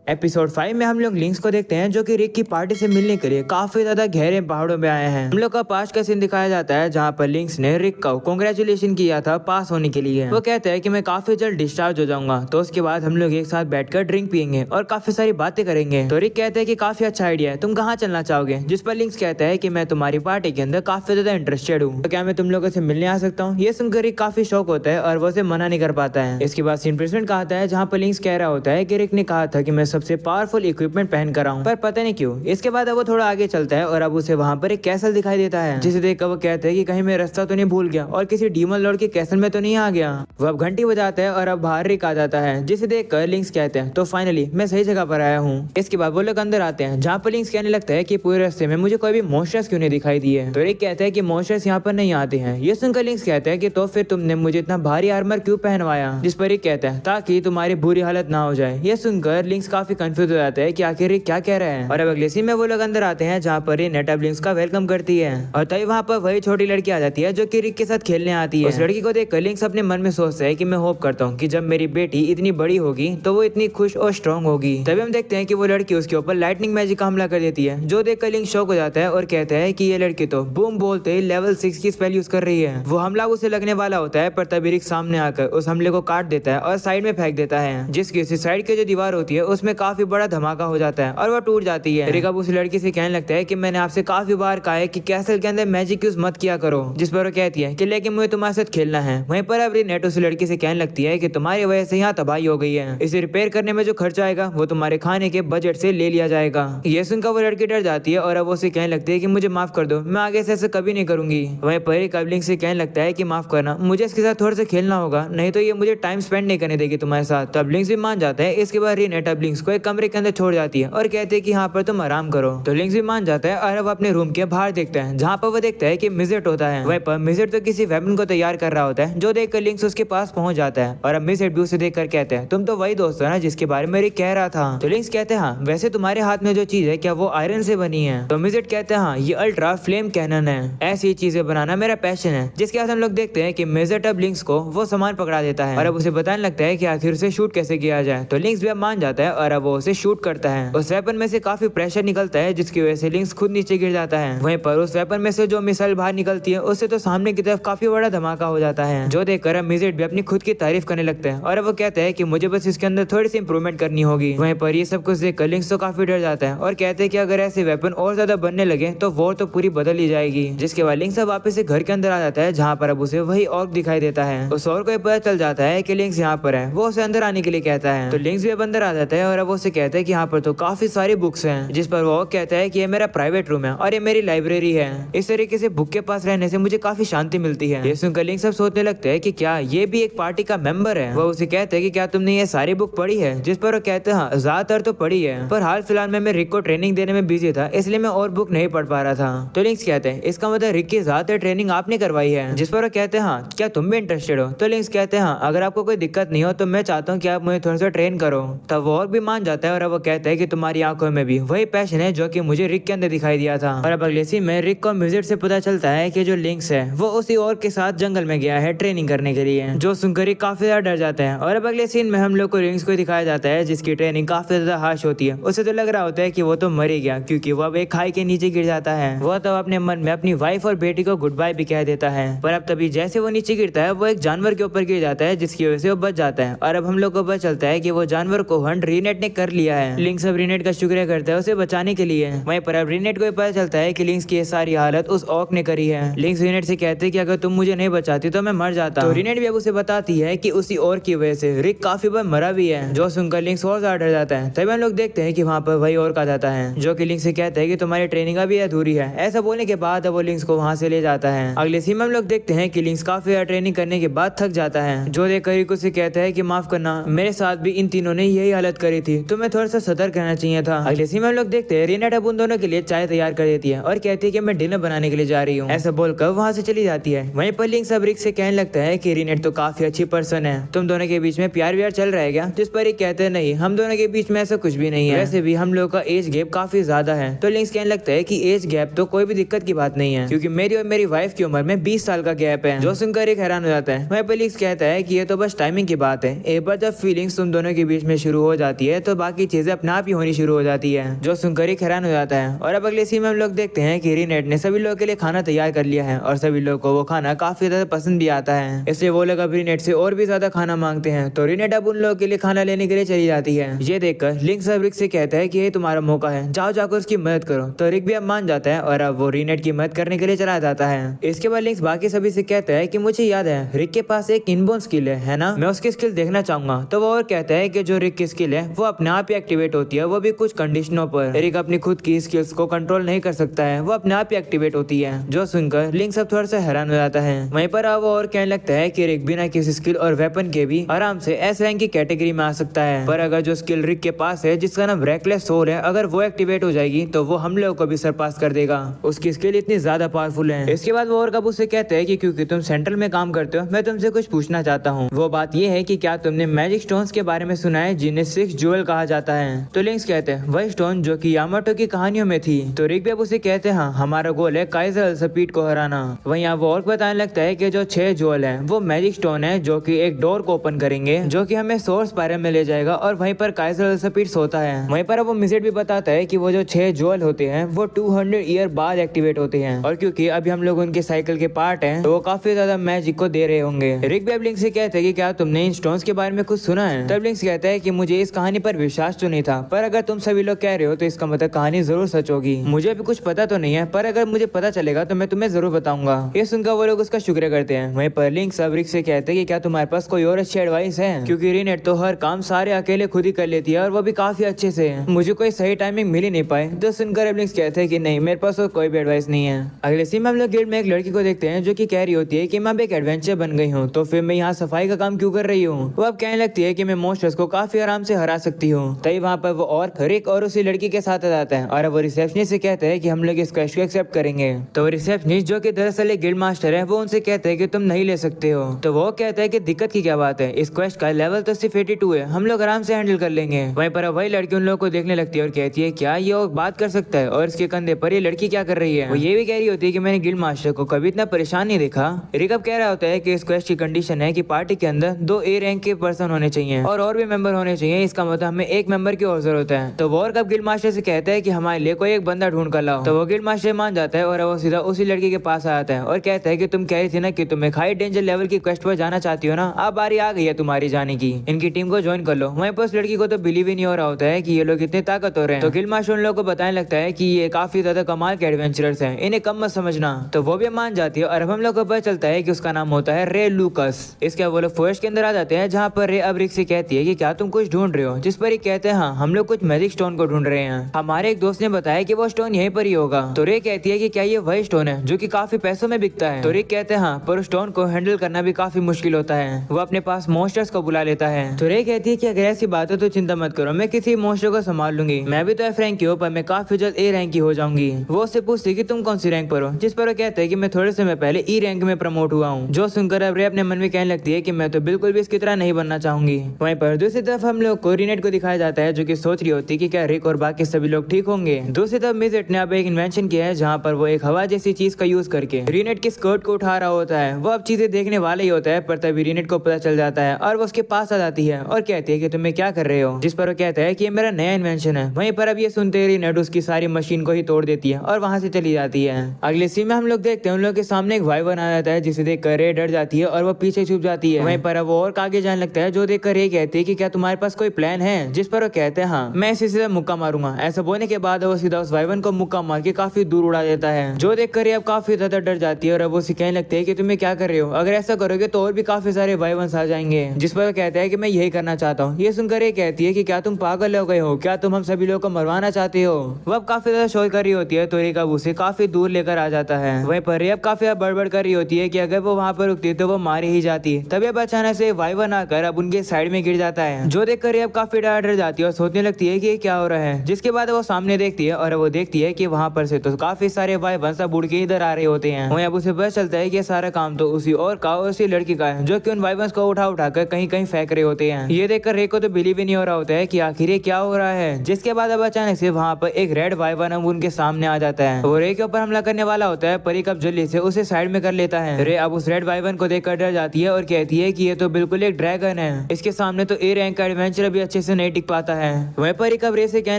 Episode 5 में हम लोग लिंक्स को देखते हैं जो कि रिक की पार्टी से मिलने के लिए काफी ज्यादा गहरे पहाड़ों में आए हैं। हम लोग का पास्ट का सीन दिखाया जाता है जहाँ पर लिंक्स ने रिक को कांग्रेचुलेशन किया था पास होने के लिए। वो कहते हैं कि मैं काफी जल्द डिस्चार्ज हो जाऊंगा। तो उसके बाद हम लोग एक साथ बैठकर ड्रिंक पियेंगे और काफी सारी बातें करेंगे। तो रिक कहते हैं कि काफी अच्छा आइडिया है, तुम कहाँ चलना चाहोगे? जिस पर लिंक्स कहता है कि मैं तुम्हारी पार्टी के अंदर काफी ज्यादा इंटरेस्टेड हूँ, तो क्या मैं तुम लोगों से मिलने आ सकता हूँ? ये सुनकर रिक काफी शौक होता है और वो उसे मना नहीं कर पाता है। इसके बाद सीन प्रेजेंट का आता है जहाँ पर लिंक्स कह रहा होता है कि रिक ने कहा था कि मैं सबसे पावरफुल इक्विपमेंट पहन कर आऊं, पर पता नहीं क्यों। इसके बाद अब वो थोड़ा आगे चलता है और अब उसे वहाँ पर एक कैसल दिखाई देता है, जिसे देखकर वो कहता है कि कहीं मैं रास्ता तो नहीं भूल गया और किसी डीमन लॉर्ड के कैसल में तो नहीं आ गया। वो अब घंटी बजाता है और अब बाहर रिक आ जाता है, जिसे देखकर लिंक्स कहते हैं तो फाइनली मैं सही जगह पर आया हूँ। इसके बाद वो लोग अंदर आते हैं जहाँ पर लिंक्स कहने लगता है कि पूरे रास्ते में मुझे कोई भी मॉन्स्टर्स क्यों नहीं दिखाई दिए। तो रिक कहता है कि मॉन्स्टर्स यहाँ पर नहीं आते हैं। ये सुनकर लिंक्स कहता है कि तो फिर तुमने मुझे इतना भारी आर्मर क्यों पहनवाया? जिस पर रिक कहता है ताकि तुम्हारी बुरी हालत ना हो जाए। ये सुनकर लिंक्स काफी कंफ्यूज हो जाता है कि आखिर रिक क्या कह रहे हैं। और अब अगले सीन में वो लोग अंदर आते हैं जहाँ पर रिक अब लिंक्स का वेलकम करती है और तभी वहाँ पर वही छोटी लड़की आ जाती है जो कि रिक के साथ खेलने आती है। उस लड़की को देखकर लिंक्स अपने मन में सोचता है कि मैं होप करता हूँ कि जब मेरी बेटी इतनी बड़ी होगी तो वो इतनी खुश और स्ट्रॉन्ग होगी। तभी हम देखते हैं कि वो लड़की उसके ऊपर लाइटनिंग मैजिक का हमला कर देती है, जो देखकर लिंक्स शॉक हो जाता है और कहता है कि ये लड़की तो बूम बोलते ही लेवल 6 की स्पेल यूज कर रही है। वो हमला उसे लगने वाला होता है पर तभी रिक सामने आकर उस हमले को काट देता है और साइड में फेंक देता है, जिसकी उसी साइड की जो दीवार होती है उसमें काफी बड़ा धमाका हो जाता है और वो टूट जाती है। रिक अब उस लड़की से कहने लगता है कि मैंने आपसे काफी बार कहा है कि कैसल के अंदर मैजिक यूज मत किया करो। जिस पर वो कहती है कि लेकिन मुझे तुम्हारे साथ खेलना है। वहीं पर अब रिनेट उस लड़की से कहने लगती है कि तुम्हारी वजह से यहाँ तबाही हो गई है, इसे रिपेयर करने में जो खर्चा आएगा वो तुम्हारे खाने के बजट से ले लिया जाएगा। ये सुनकर वो लड़की डर जाती है और अब उसे कहने लगती है कि मुझे माफ कर दो, मैं आगे से ऐसा कभी नहीं करूंगी। वहीं पर रिक अब लिंक्स से कहने लगता है कि माफ करना, मुझे इसके साथ थोड़ा सा खेलना होगा, नहीं तो ये मुझे टाइम स्पेंड नहीं करने देगी तुम्हारे साथ। तब लिंक्स भी मान जाता है। इसके बाद रिनेट अब लिंक्स को एक कमरे के अंदर छोड़ जाती है और कहते हैं कि यहाँ पर तुम आराम करो। तो लिंक्स भी मान जाता है और अब अपने रूम के बाहर देखता है जहाँ पर वो देखता है कि मिजेट होता है। वहीं पर मिजेट तो किसी वेपन को तैयार कर रहा होता है, जो देखकर लिंक्स उसके पास पहुंच जाता है और अब मिजेट भी उसे देखकर कहते हैं तुम तो वही दोस्त हो ना जिसके बारे में रिक कह रहा था। तो लिंक्स कहते हैं हाँ, वैसे तुम्हारे हाथ में जो चीज है क्या वो आयरन से बनी है? तो मिजेट कहते हैं हाँ, ये अल्ट्रा फ्लेम कैनन है, ऐसी चीजें बनाना मेरा पैशन है। जिसके बाद हम लोग देखते हैं कि मिजेट अब लिंक्स को वो सामान पकड़ा देता है और अब उसे बताने लगता है कि आखिर उसे शूट कैसे किया जाए। तो लिंक्स भी अब मान जाता है और अब वो उसे शूट करता है। उस वेपन में से काफी प्रेशर निकलता है जिसकी वजह से लिंक्स खुद नीचे गिर जाता है। वहीं पर उस वेपन में से जो मिसाइल बाहर निकलती है उससे तो सामने की तरफ काफी बड़ा धमाका हो जाता है, जो देखकर अब मिजेट भी अपनी खुद की तारीफ करने लगता है और अब वो कहता है कि मुझे बस इसके अंदर थोड़ी सी इंप्रूवमेंट करनी होगी। वहीं पर ये सब कुछ देखकर लिंक्स तो काफी डर जाता है और कहते हैं कि अगर ऐसे वेपन और ज्यादा बनने लगे तो वॉर तो पूरी बदल ही जाएगी। जिसके बाद लिंक्स अब वापस से घर के अंदर आ जाता है जहाँ पर अब उसे वही ऑर्क दिखाई देता है। उस ऑर्क को पता चल जाता है कि लिंक्स यहाँ पर है, वो उसे अंदर आने के लिए कहता है। तो लिंक्स भी अब अंदर आ जाता है और अब उसे कहता है कि यहाँ पर तो काफी सारी बुक्स हैं। जिस पर वो कहता है कि ये मेरा प्राइवेट रूम है और ये मेरी लाइब्रेरी है, इस तरीके से बुक के पास रहने से मुझे काफी शांति मिलती है। ये सुनकर लिंक्स सब सोचने लगते हैं कि क्या ये भी एक पार्टी का मेंबर है। वो उसे कहते हैं कि क्या तुमने ये सारी बुक पढ़ी है? जिस पर वो कहते हैं हाँ, ज्यादातर तो पढ़ी है, पर हाल फिलहाल में मैं रिक को ट्रेनिंग देने में बिजी था, इसलिए मैं और बुक नहीं पढ़ पा रहा था। तो लिंक्स कहते हैं इसका मतलब रिक की ज्यादातर ट्रेनिंग आपने करवाई है? जिस पर वो कहते हैं हाँ, क्या तुम भी इंटरेस्टेड हो? तो लिंक्स कहते हैं हाँ, अगर आपको कोई दिक्कत नहीं हो तो मैं चाहता हूँ कि आप मुझे थोड़ा सा ट्रेन करो। तब वो और भी मान जाता है और अब वो कहता है कि तुम्हारी आंखों में भी वही पैशन है जो कि मुझे रिक के अंदर दिखाई दिया था। और अब अगले सीन में रिक को मिजेट से पता चलता है कि जो लिंक्स है वो उसी और के साथ जंगल में गया है ट्रेनिंग करने के लिए, जो सुनकर रिक काफी ज्यादा डर जाता है। और अब अगले सीन में हम लोग को लिंक्स को दिखाया जाता है जिसकी ट्रेनिंग काफी ज्यादा हार्श होती है। उसे तो लग रहा होता है कि वो तो मर ही गया, क्योंकि वो अब एक खाई के नीचे गिर जाता है। वो तो अपने मन में अपनी वाइफ और बेटी को गुड बाय भी कह देता है, पर अब तभी जैसे वो नीचे गिरता है वो एक जानवर के ऊपर गिर जाता है, जिसकी वजह से वो बच जाता है। और अब हम लोग को पता चलता है कि वो जानवर को हंट रिनेट ने कर लिया है। लिंक्स अब रिनेट का शुक्रिया करता है उसे बचाने के लिए। वहीं पर अब रिनेट को पता चलता है कि लिंक्स की ये सारी हालत उस ऑर्क ने करी है। लिंक्स रिनेट से कहते हैं कि अगर तुम मुझे नहीं बचाती तो मैं मर जाता। तो रिनेट भी अब उसे बताती है कि उसी ऑर्क की वजह से रिक काफी बार मरा भी है, जो सुनकर लिंक्स और ज्यादा डर जाता है। तभी हम लोग देखते हैं कि वहाँ पर वही ऑर्क आ जाता है, जो कि लिंक्स से कहता है कि तुम्हारी ट्रेनिंग अभी अधूरी है। ऐसा बोलने के बाद वो लिंक्स को वहाँ से ले जाता है। अगले सीन में हम लोग देखते हैं कि लिंक्स काफी ट्रेनिंग करने के बाद थक जाता है, जो देखकर रिक उसे कहता है कि माफ करना, मेरे साथ भी इन तीनों ने यही हालत करी थी, तुम्हें थोड़ा सा सतर्क रहना चाहिए था। अगले सीन में हम लोग देखते हैं रिनेट अब उन दोनों के लिए चाय तैयार कर देती है और कहती है कि मैं डिनर बनाने के लिए जा रही हूँ। ऐसा बोलकर वहाँ से चली जाती है। वहीं पर लिंक्स अब रिक से कहने लगता है कि रिनेट तो काफी अच्छी पर्सन है, तुम दोनों के बीच में प्यार व्यार चल रहा है क्या? जिस पर रिक कहते हैं नहीं, हम दोनों के बीच में ऐसा कुछ भी नहीं है, वैसे भी हम लोगों का एज गैप काफी ज्यादा है। तो लिंक्स कहने लगता है कि एज गैप तो कोई भी दिक्कत की बात नहीं है, क्योंकि मेरी और मेरी वाइफ की उम्र में 20 साल का गैप है। जो सुनकर रिक हैरान हो जाता है। वहीं पर लिंक्स कहता है कि ये तो बस टाइमिंग की बात है, एक बार जब फीलिंग्स तुम दोनों के बीच में शुरू हो जाती है है तो बाकी चीजें अपने आप ही होनी शुरू हो जाती है, जो सुनकर ही हैरान हो जाता है। और अब अगले सीन में हम लोग देखते हैं कि रीनेट ने सभी लोगों के लिए खाना तैयार कर लिया है और सभी लोगों को वो खाना काफी ज्यादा पसंद भी आता है, इसलिए वो लोग अब रीनेट से और भी ज्यादा खाना मांगते हैं। तो रीनेट अब उन लोगों के लिए खाना लेने के लिए चली जाती है। ये देखकर लिंक्स अब रिक से कहता है कि ये तुम्हारा मौका है, जाओ जाकर उसकी मदद करो। तो रिक भी अब मान जाता है और अब वो रीनेट की मदद करने के लिए चला जाता है। इसके बाद लिंक्स बाकी सभी से कहता है कि मुझे याद है रिक के पास एक इनबोर्न स्किल है ना, मैं उसकी स्किल देखना चाहूंगा। तो वो और कहता है कि जो रिक की स्किल है वो अपने आप ही एक्टिवेट होती है, वो भी कुछ कंडीशनों पर। रिक अपनी खुद की स्किल्स को कंट्रोल नहीं कर सकता है, वो अपने आप ही एक्टिवेट होती है, जो सुनकर लिंक्स अब थोड़ा सा हैरान हो जाता है। वहीं पर अब वो और कहने लगता है कि रिक बिना किसी स्किल और वेपन के भी आराम से एस रैंक की कैटेगरी में आ सकता है, पर अगर जो स्किल रिक के पास है जिसका नाम रेकलेस सोल है, अगर वो एक्टिवेट हो जाएगी तो वो हम लोगों को भी सरपास कर देगा, उसकी स्किल इतनी ज्यादा पावरफुल है। इसके बाद वो और कब उससे कहते हैं कि क्योंकि तुम सेंट्रल में काम करते हो मैं तुमसे कुछ पूछना चाहता हूँ। वो बात ये है कि क्या तुमने मैजिक स्टोन्स के बारे में सुना है जिन्हें 6 ज्वेल कहा जाता है। तो लिंक्स कहते हैं वही स्टोन जो कि यामाटो की कहानियों में थी। तो रिक भी अब उसे कहते हैं हाँ हमारा गोल है काइजर अल्सपीड को हराना। वहीं वो और बताने लगता है कि जो 6 ज्वेल है वो मैजिक स्टोन है जो कि एक डोर को ओपन करेंगे जो कि हमें सोर्स स्पायरल में ले जाएगा और वहीं पर काइजर अल्सपीड सोता है। वहीं पर वो मिजेट भी बताता है कि वो जो 6 ज्वेल होते हैं वो 200 ईयर बाद एक्टिवेट होते हैं और क्योंकि अभी हम लोग उनके साइकिल के पार्ट हैं तो वो काफी ज्यादा मैजिक को दे रहे होंगे। रिक भी अब लिंक्स से कहते हैं कि क्या तुमने इन स्टोन्स के बारे में कुछ सुना है। तब लिंक्स कहता है कि मुझे इस कहानी पर विश्वास तो नहीं था, पर अगर तुम सभी लोग कह रहे हो तो इसका मतलब कहानी जरूर सच होगी। मुझे अभी कुछ पता तो नहीं है, पर अगर मुझे पता चलेगा तो मैं तुम्हें जरूर बताऊंगा। ये सुनकर वो लोग उसका शुक्र करते हैं। वहीं पर लिंक्स अब रिक से कहते हैं कि क्या तुम्हारे पास कोई और अच्छी एडवाइस है, क्योंकि रीनेट तो हर काम सारे अकेले खुद ही कर लेती है और वो भी काफी अच्छे से, मुझे कोई सही टाइमिंग मिल ही नहीं पाए। तो सुनकर अब लिंक्स कहते हैं कि नहीं मेरे पास कोई भी एडवाइस नहीं है। अगले सीन में हम लोग गिल्ड में एक लड़की को देखते हैं जो कि कह रही होती है कि मैं अब एक एडवेंचर बन गई हूँ, तो फिर मैं यहाँ सफाई का काम क्यों कर रही हूँ। वो अब कहने लगती है कि मैं मॉन्स्टर्स को काफी आराम से हरा सकती हूँ। तभी वहाँ पर वो और रिक और उसी लड़की के साथ आ जाता है और वो रिसेप्शनिस्ट से कहते हैं कि हम लोग इस क्वेस्ट को एक्सेप्ट करेंगे। तो वो रिसेप्शनिस्ट जो कि दरअसल एक गिल्ड मास्टर है वो उनसे कहते हैं कि तुम नहीं ले सकते हो। तो वो कहता है कि दिक्कत की क्या बात है, इस क्वेस्ट का लेवल तो सिर्फ 82 है, हम लोग आराम से हैंडल कर लेंगे। वहीं पर वही लड़की उन लोगों को देखने लगती है और कहती है क्या ये और बात कर सकता है, और इसके कंधे पर ये लड़की क्या कर रही है। वो ये भी कह रही होती है कि मैंने गिल्ड मास्टर को कभी इतना परेशान नहीं देखा। रिक अब कह रहा होता है कि इस क्वेस्ट की कंडीशन है कि पार्टी के अंदर 2 ए रैंक के पर्सन होने चाहिए और भी मेंबर होने चाहिए, इसका मतलब हमें एक मेंबर की और जरूरत है। तो वो और कब गिल्ड मास्टर से कहता है कि हमारे लिए कोई एक बंदा ढूंढ कर लाओ। तो वो गिल्ड मास्टर मान जाता है और वो सीधा उसी लड़की के पास आ जाता है और कहता है कि तुम कह रही थी ना कि तुम एक हाई डेंजर लेवल की क्वेस्ट पर जाना चाहती हो ना, अब बारी आ गई है तुम्हारी जाने की, इनकी टीम को ज्वाइन कर लो। वहीं पर उस लड़की को तो बिलीव ही नहीं हो रहा होता है कि ये लोग इतने ताकतवर हैं। तो गिल्ड मास्टर उन लोगों को बताने लगता है कि ये काफी ज्यादा कमाल के एडवेंचरर्स हैं, इन्हें कम मत समझना। तो वो भी मान जाती है और अब हम लोग को पता चलता है कि उसका नाम होता है रे लूकस। इसके वो लोग फॉरेस्ट के अंदर आ जाते हैं जहाँ पर रे अब रिक से कहती है कि क्या तुम कुछ ढूंढ रहे हो, जिस पर ये कहते हैं हाँ हम लोग कुछ मैजिक स्टोन को ढूंढ रहे हैं, हमारे एक दोस्त ने बताया कि वो स्टोन यहीं पर ही होगा। तो रे कहती है कि क्या ये वही स्टोन है जो कि काफी पैसों में बिकता है। तो रिक कहते हैं हाँ, पर उस स्टोन को हैंडल करना भी काफी मुश्किल होता है, वो अपने पास मॉन्स्टर्स को बुला लेता है। तो रे कहती है कि अगर ऐसी बात है तो चिंता मत करो, मैं किसी मॉन्स्टर को संभाल लूंगी, मैं भी तो एफ रैंक की हूँ पर मैं काफी जल्द ए रैंक की हो जाऊंगी। वो उससे पूछती है कि तुम कौन सी रैंक पर हो, जिस पर वो कहते हैं कि मैं थोड़े समय पहले ई रैंक में प्रमोट हुआ हूँ। जो सुनकर अब रे अपने मन में कहने लगती है कि मैं तो बिल्कुल भी इसकी तरह नहीं बनना चाहूंगी। वहीं पर दूसरी तरफ हम लोग को रीनेट को दिखाया जाता है जो कि सोच रही होती है कि क्या रिक और बाकी सभी लोग ठीक होंगे। दूसरी तरफ मिजेट ने अब एक इन्वेंशन किया है जहाँ पर वो एक हवा जैसी चीज का यूज करके रीनेट की स्कर्ट को उठा रहा होता है। वो अब चीजें देखने वाला ही होता है, पर तभी रीनेट को पता चल जाता है और वो उसके पास आ जाती है और कहती है कि तुम्हें क्या कर रहे हो, जिस पर वो कहता है कि ये मेरा नया इन्वेंशन है। वहीं पर अब ये सुनते ही रीनेट उसकी सारी मशीन को ही तोड़ देती है और वहां से चली जाती है। अगले सीन में हम लोग देखते हैं उन लोग के सामने एक वाइवन आ जाता है जिसे देख कर रे डर जाती है और वो पीछे छुप जाती है। वहीं पर वो और आगे जाने लगता है जो देख कर रे कहती है कि क्या तुम्हारे पास कोई प्लान है, जिस पर वो कहते हैं हाँ मैं इसे सीधा मुक्का मारूंगा। ऐसा बोलने के बाद वो सीधा उस वाइवन को मुक्का मार के काफी दूर उड़ा देता है। जो देख कर अब काफी ज्यादा डर जाती है और अब वो कहने लगते है कि तुम्हें क्या कर रहे हो, अगर ऐसा करोगे तो और भी काफी सारे वाइवन्स आ जाएंगे, जिस पर वो कहता है कि मैं यही करना चाहता हूँ। ये सुनकर ये कहती है कि क्या तुम पागल हो गए हो, क्या तुम हम सभी लोगों को मरवाना चाहते हो। वो अब काफी ज्यादा शोर कर रही होती है तो रेक अब उसे काफी दूर लेकर आ जाता है। वहीं पर रे अब काफी बड़बड़ कर रही होती है कि अगर वो वहाँ पर रुकती तो वो मारी ही जाती। तभी अब अचानक से वाइवन आकर अब उनके साइड में गिर जाता है। जो देख कर अब काफी डर जाती है और सोचने लगती है कि क्या हो रहा है। जिसके बाद वो सामने देखती है और वो देखती है कि वहाँ पर से तो काफी सारे वाइवन सब उड़ के इधर आ रहे होते हैं। वहीं अब उसे पता चलता है कि सारा काम तो उसी और का उसी लड़की का है जो कि उन वाइवन्स को उठा कर कहीं कहीं फेंक रहे होते हैं। ये देखकर रे को तो बिलीव ही नहीं हो रहा होता है कि आखिर ये क्या हो रहा है। जिसके बाद अब अचानक से वहाँ पर एक रेड वाइवन उनके सामने आ जाता है। वो रे के ऊपर हमला करने वाला होता है, पर अब जल्दी से उसे साइड में कर लेता है। रे अब उस रेड वाइवन को देखकर डर जाती है और कहती है कि ये तो बिल्कुल एक ड्रैगन है, इसके सामने तो ए रैंक का एडवेंचर भी अच्छे से नहीं टिक पाता है। वहीं पर रिकब रे से कहने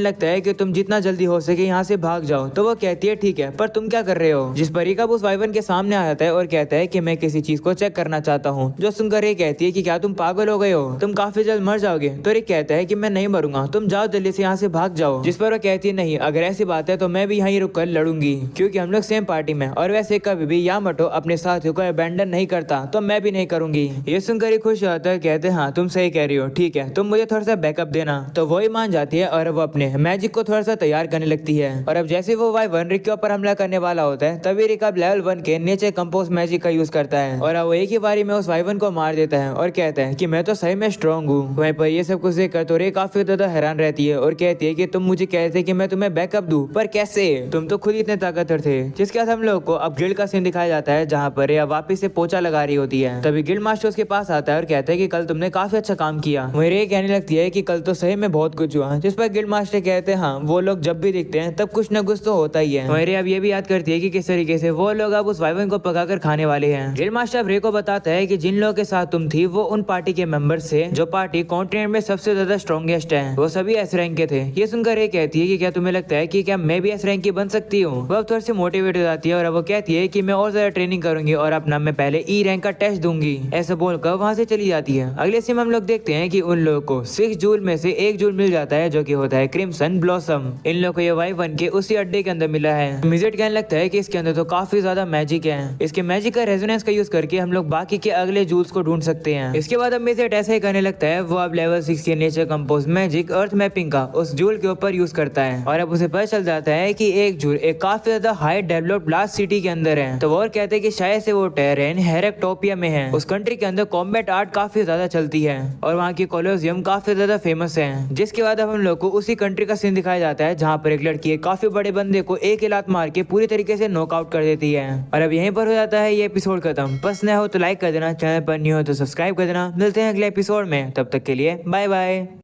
लगता है कि तुम जितना जल्दी हो सके यहाँ से भाग जाओ। तो वो कहती है ठीक है, पर तुम क्या कर रहे हो? जिस पर रिकब उस वाइवन के सामने आ जाता है और कहता है कि मैं किसी चीज को चेक करना चाहता हूँ। जो सुनकर रे कहती है कि क्या तुम पागल हो गए हो, तुम काफी जल्द मर जाओगे। तो रिक कहता है कि मैं नहीं मरूंगा, तुम जाओ जल्दी से यहाँ से भाग जाओ। जिस पर वो कहती है नहीं, अगर ऐसी बात है तो मैं भी यहीं रुक कर लड़ूंगी, क्योंकि हम लोग सेम पार्टी में, और वैसे कभी भी यामाटो अपने साथियों को अबैंडन नहीं करता, तो मैं भी नहीं करूंगी। ये सुनकर ही खुश होता है, कहते हैं हाँ तुम सही कह रही हो, ठीक है तुम मुझे थोड़ा सा बैकअप देना। तो वो ही मान जाती है और वो अपने मैजिक को थोड़ा सा तैयार करने लगती है। और अब जैसे वो वाइवन रिक के ऊपर हमला करने वाला होता है, तभी रिक अब लेवल 1 के नीचे कंपोज मैजिक का यूज करता है और अब वो एक ही बारी में उस वाइवन को मार देता है और कहता है कि मैं तो सही में स्ट्रॉन्ग हूँ। वहीं पर ये सब कुछ देखकर तो रे काफी ज्यादा हैरान रहती है और कहती है कि तुम मुझे कहते कि मैं तुम्हें बैकअप दूं, पर कैसे? तुम तो खुद इतने ताकतवर थे। जिसके बाद हम लोग को अब गिल्ड का सीन दिखाया जाता है, जहाँ पर रे वापिस से पोछा लगा रही होती है। तभी गिल्ड मास्टर उसके पास आता है और कहता है कि कल तुमने काफी अच्छा काम किया। वहीं रे कहने लगती है कि कल तो सही में बहुत कुछ हुआ। जिस पर गिल्ड मास्टर कहते हैं हाँ वो लोग जब भी दिखते हैं तब कुछ न कुछ तो होता ही है। वहीं रे अब ये भी याद करती है कि किस तरीके से वो लोग अब उस वाइवन को पकाकर खाने वाले हैं। गिल्ड मास्टर अब रे को बताता है कि जिन लोगों के साथ तुम थी वो उन पार्टी के मेंबर से जो पार्टी कॉन्टिनेंट में सबसे ज्यादा स्ट्रॉन्गेस्ट है, वो सभी एस रैंक के थे। ये सुनकर रे कहती है कि क्या तुम्हें लगता है कि क्या मैं भी एस रैंक की बन सकती हूँ? वो अब थोड़ी सी मोटिवेट हो जाती है और अब वो कहती है कि मैं और ज्यादा ट्रेनिंग करूंगी और अपना मैं पहले ई रैंक का टेस्ट दूंगी। ऐसा बोलकर वहां से चली जाती है। अगले सीन हम लोग देखते हैं कि उन लोगों को 6 जूल में से 1 जूल मिल जाता है, जो कि होता है क्रिम्सन ब्लॉसम। इन लोगों को ये वाइवन के उसी अड्डे के अंदर मिला है। मिजेट कहने लगता है कि इसके अंदर तो काफी ज्यादा मैजिक है, इसके मैजिक का रेजोनेंस का यूज करके हम लोग बाकी के अगले जूल्स को ढूंढ सकते हैं। इसके बाद अब मिजेट ऐसा ही करने लगता है, वो अब लेवल 6 के नेचर कंपोज मैजिक अर्थ मैपिंग का उस जूल के ऊपर यूज करता है और अब उसे पता चल जाता है कि एक जूल एक काफी ज्यादा हाई डेवलप्ड लास्ट सिटी के अंदर है। तो वो और कहते हैं कि शायद से वो टेरेन हेरेक्टोपिया में है। उस कंट्री के अंदर कॉम्बैट आर्ट काफी ज्यादा चलती है और वहाँ की कोलोसियम काफी ज्यादा फेमस है। जिसके बाद अब हम लोग को उसी कंट्री का सीन दिखाया जाता है, जहाँ पर एक लड़की एक काफी बड़े बंदे को एक ही लात मार के पूरी तरीके से नॉकआउट कर देती है। और अब यहीं पर हो जाता है ये एपिसोड खत्म। पसंद हो तो लाइक कर देना, चैनल पर न्यू हो तो सब्सक्राइब कर देना। मिलते हैं अगले एपिसोड में, तब तक के लिए बाय बाय।